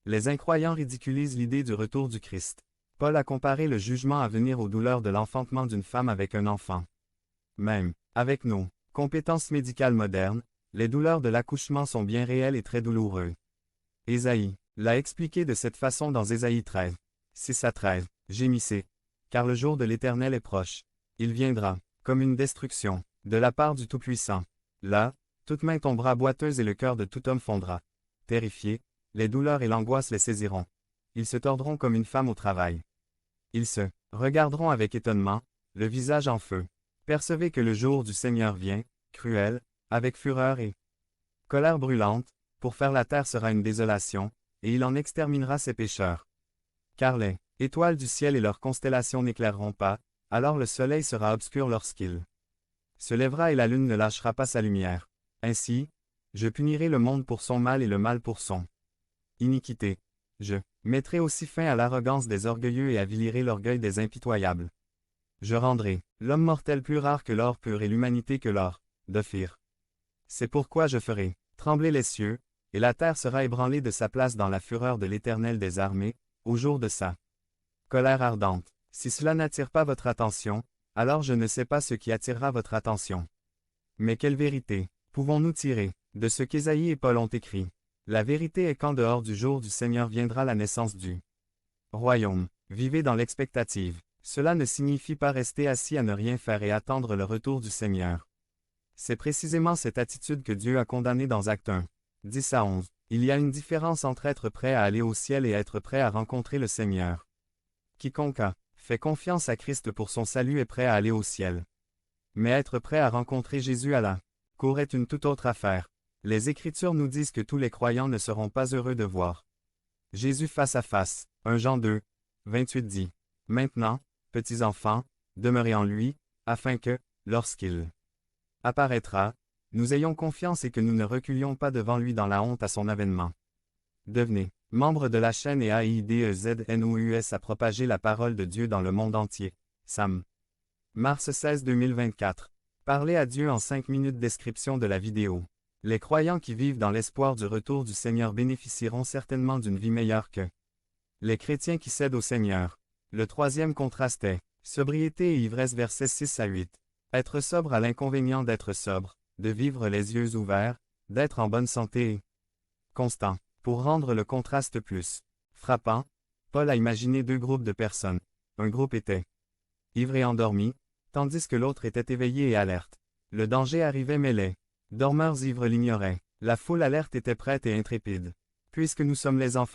Les incroyants ridiculisent l'idée du retour du Christ. Paul a comparé le jugement à venir aux douleurs de l'enfantement d'une femme avec un enfant. Même, avec nos compétences médicales modernes, les douleurs de l'accouchement sont bien réelles et très douloureuses. Ésaïe l'a expliqué de cette façon dans Ésaïe 13. 6 à 13. Gémissez, car le jour de l'Éternel est proche. Il viendra, comme une destruction, de la part du Tout-Puissant. Là, toute main tombera boiteuse et le cœur de tout homme fondra. Terrifiés, les douleurs et l'angoisse les saisiront. Ils se tordront comme une femme au travail. Ils se regarderont avec étonnement, le visage en feu. Percevez que le jour du Seigneur vient, cruel, avec fureur et colère brûlante, pour faire la terre sera une désolation, et il en exterminera ses pécheurs. Car les étoiles du ciel et leurs constellations n'éclaireront pas, alors le soleil sera obscur lorsqu'il se lèvera et la lune ne lâchera pas sa lumière. Ainsi, je punirai le monde pour son mal et le mal pour son iniquité. Je mettrai aussi fin à l'arrogance des orgueilleux et avilirai l'orgueil des impitoyables. Je rendrai l'homme mortel plus rare que l'or pur et l'humanité que l'or d'Ophir. C'est pourquoi je ferai trembler les cieux, et la terre sera ébranlée de sa place dans la fureur de l'Éternel des armées, au jour de sa colère ardente. Si cela n'attire pas votre attention, alors je ne sais pas ce qui attirera votre attention. Mais quelle vérité pouvons-nous tirer de ce qu'Ésaïe et Paul ont écrit? La vérité est qu'en dehors du jour du Seigneur viendra la naissance du royaume. Vivez dans l'expectative. Cela ne signifie pas rester assis à ne rien faire et attendre le retour du Seigneur. C'est précisément cette attitude que Dieu a condamnée dans Actes 1. 10 à 11. Il y a une différence entre être prêt à aller au ciel et être prêt à rencontrer le Seigneur. Quiconque a fait confiance à Christ pour son salut est prêt à aller au ciel. Mais être prêt à rencontrer Jésus à la cour est une toute autre affaire. Les Écritures nous disent que tous les croyants ne seront pas heureux de voir Jésus face à face. 1 Jean 2, 28 dit. Maintenant, petits enfants, demeurez en lui, afin que, lorsqu'il apparaîtra, nous ayons confiance et que nous ne reculions pas devant lui dans la honte à son avènement. Devenez membre de la chaîne et AIDEZNOUS à propager la parole de Dieu dans le monde entier. Sam. Mars 16 2024. Parlez à Dieu en 5 minutes. Description de la vidéo. Les croyants qui vivent dans l'espoir du retour du Seigneur bénéficieront certainement d'une vie meilleure que les chrétiens qui cèdent au Seigneur. Le troisième contraste est sobriété et ivresse versets 6 à 8. Être sobre a l'inconvénient d'être sobre, de vivre les yeux ouverts, d'être en bonne santé et constant. Pour rendre le contraste plus frappant, Paul a imaginé deux groupes de personnes. Un groupe était ivre et endormi, tandis que l'autre était éveillé et alerte. Le danger arrivait mais les dormeurs ivres l'ignoraient. La foule alerte était prête et intrépide. Puisque nous sommes les enfants